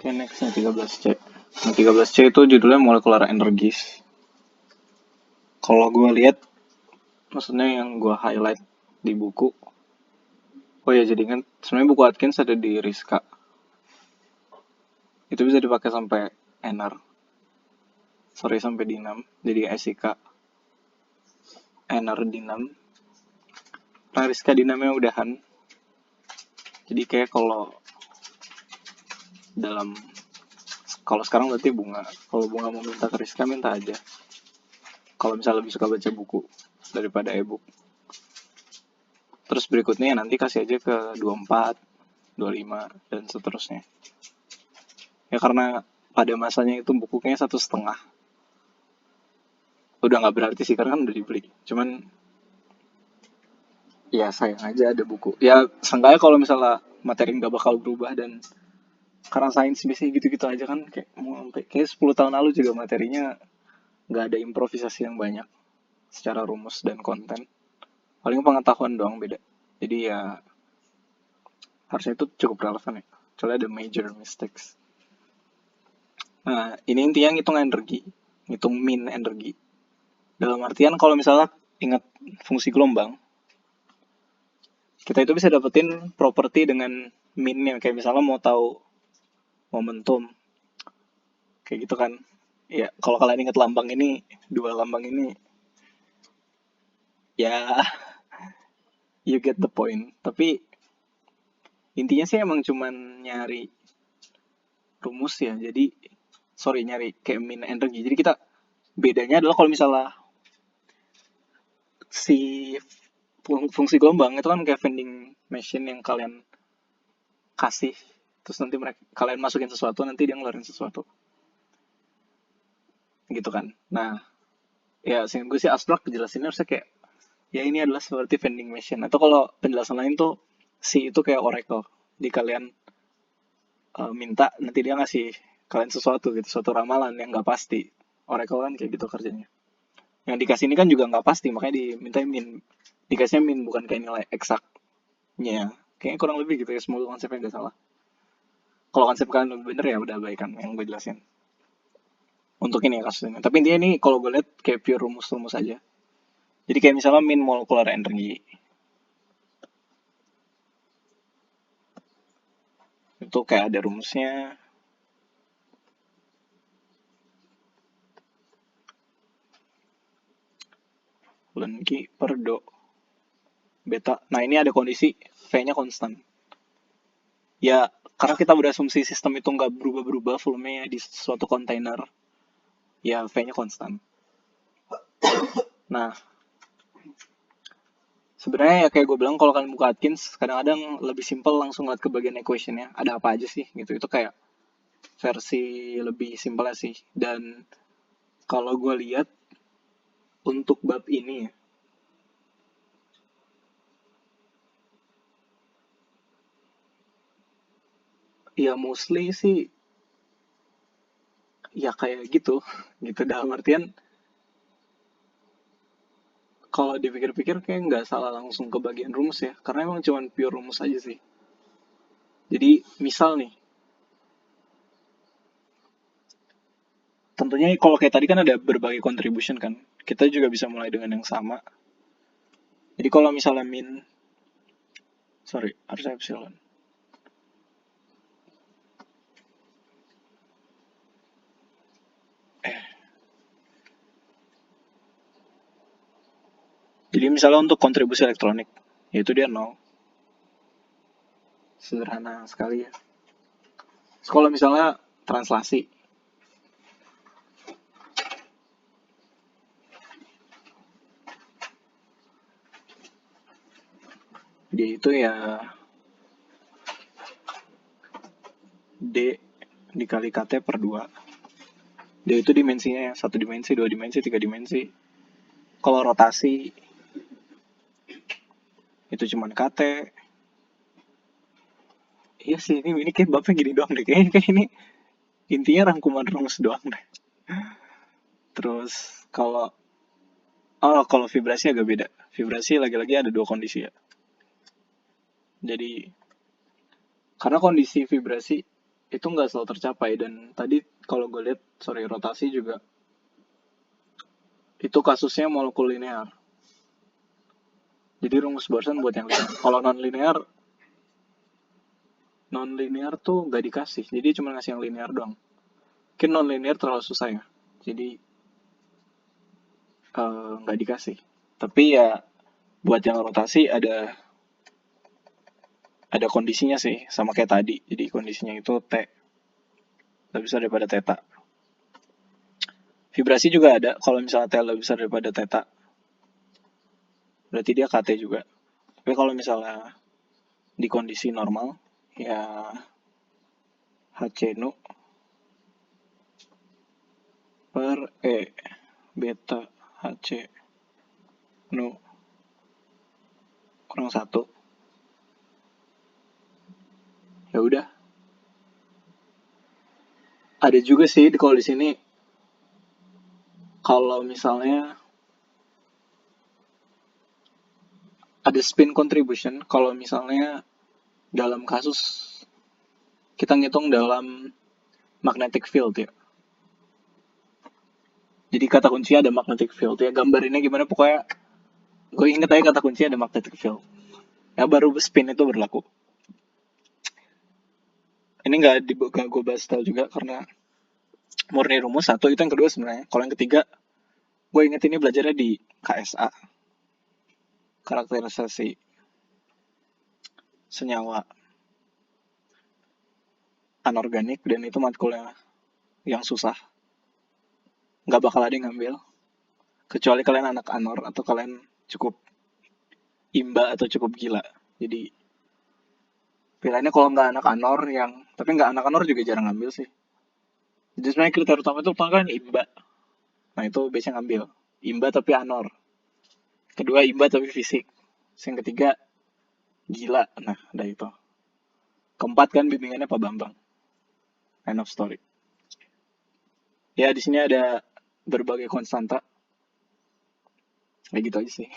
Oke, next nih 13C. Nah, 13C itu judulnya Molecular Energies. Kalau gue lihat, maksudnya yang gue highlight di buku. Oh ya, jadi kan sebenarnya buku Atkins ada di Rizka. Itu bisa dipakai sampai NR. Sorry, sampai D6. Jadi SIK NR D6. Nah, Rizka D6-nya udahan. Jadi kayak dalam kalau sekarang berarti bunga. Kalau bunga mau minta ke Rizka, minta aja. Kalau misalnya lebih suka baca buku daripada e-book. Terus berikutnya nanti kasih aja ke 24, 25, dan seterusnya. Ya karena pada masanya itu buku kayaknya 1,5. Udah nggak berarti sih, karena kan udah dibeli. Cuman, ya sayang aja ada buku. Ya seenggaknya kalau misalnya materi nggak bakal berubah dan karena sains biasanya gitu-gitu aja kan kayak mau sampai kayak 10 tahun lalu juga materinya nggak ada improvisasi yang banyak secara rumus dan konten. Paling pengetahuan doang beda. Jadi ya harusnya itu cukup relevan ya. Soalnya ada major mistakes. Nah, ini intinya ngitung energi, ngitung mean energi. Dalam artian kalau misalnya ingat fungsi gelombang, kita itu bisa dapetin properti dengan mean-nya. Kayak misalnya mau tahu momentum, kayak gitu kan. Ya, kalau kalian ingat lambang ini, dua lambang ini, ya you get the point. Tapi intinya sih emang cuman nyari rumus ya. Jadi, sorry, nyari kayak mean energi. Jadi kita bedanya adalah kalau misalnya si fungsi gelombang itu kan kayak vending machine yang kalian kasih, terus nanti kalian masukin sesuatu, nanti dia ngeluarin sesuatu gitu kan. Nah, ya sehingga gue sih abstrak jelasinnya harusnya kayak ya ini adalah seperti vending machine, atau kalau penjelasan lain tuh si itu kayak oracle. Di kalian minta, nanti dia ngasih kalian sesuatu gitu, suatu ramalan yang nggak pasti. Oracle kan kayak gitu kerjanya. Yang dikasih ini kan juga nggak pasti, makanya diminta min. Dikasihnya min, bukan kayak nilai eksaknya. Kayaknya kurang lebih gitu ya, semoga konsepnya nggak salah. Kalau konsep kalian lebih bener ya udah baik kan yang gue jelasin. Untuk ini ya kasus ini. Tapi intinya ini kalau gue lihat kayak pure rumus-rumus aja. Jadi kayak misalnya min molecular energy. Itu kayak ada rumusnya. Ln Q per do beta. Nah ini ada kondisi V-nya konstan. Ya karena kita berasumsi sistem itu nggak berubah-berubah volumenya di suatu kontainer. Ya V-nya konstan. Nah, sebenarnya ya kayak gue bilang kalau kalian buka Atkins, kadang-kadang lebih simpel langsung lihat ke bagian equationnya. Ada apa aja sih gitu. Itu kayak versi lebih simpelnya sih. Dan kalau gue lihat untuk bab ini ya mostly sih ya kayak gitu gitu dalam artian kalau dipikir-pikir kayak nggak salah langsung ke bagian rumus ya, karena emang cuma pure rumus aja sih. Jadi misal nih, tentunya kalau kayak tadi kan ada berbagai contribution kan, kita juga bisa mulai dengan yang sama. Jadi kalau misalnya min, sorry harus epsilon. Jadi misalnya untuk kontribusi elektronik, yaitu dia 0. Sederhana sekali ya. Terus kalau misalnya translasi, dia itu ya D dikali KT per 2. D itu dimensinya ya, 1 dimensi, 2 dimensi, 3 dimensi. Kalau rotasi, itu cuman KT. Iya sih, ini kayak babnya gini doang deh. Kayak ini intinya rangkuman rumus doang deh. Terus kalau vibrasi agak beda. Vibrasi lagi-lagi ada dua kondisi ya. Jadi karena kondisi vibrasi itu nggak selalu tercapai. Dan tadi kalau gue lihat, sorry, rotasi juga itu kasusnya molekul linear. Jadi rumus Boson buat yang linear. Kalau non linear tuh nggak dikasih, jadi cuma ngasih yang linear doang. Mungkin non linear terlalu susah ya, jadi nggak dikasih. Tapi ya buat yang rotasi ada kondisinya sih, sama kayak tadi. Jadi kondisinya itu T lebih besar daripada theta. Vibrasi juga ada, kalau misalnya T lebih besar daripada theta, berarti dia KT juga. Tapi kalau misalnya di kondisi normal, ya HC nu per E beta HC nu kurang 1. Ya udah. Ada juga sih kalau di sini, kalau misalnya ada spin contribution, kalau misalnya dalam kasus kita ngitung dalam magnetic field ya. Jadi kata kunci ada magnetic field ya. Gambarinnya gimana, pokoknya gue inget aja kata kunci ada magnetic field. Ya baru spin itu berlaku. Ini nggak gue bahas tahu juga karena murni rumus satu. Itu yang kedua sebenarnya. Kalau yang ketiga, gue inget ini belajarnya di KSA, karakterisasi senyawa anorganik, dan itu matkulnya yang susah, nggak bakal ada yang ngambil kecuali kalian anak anor atau kalian cukup imba atau cukup gila. Jadi pilihannya kalau nggak anak anor yang, tapi nggak anak anor juga jarang ngambil sih. Jadi sebenarnya kriteria utama itu pertama kan imba. Nah itu biasanya ngambil imba tapi anor. Kedua imba tapi fisik. Yang ketiga gila. Nah ada itu. Keempat kan bimbingannya Pak Bambang. End of story. Ya di sini ada berbagai konstanta. Kayak gitu aja sih.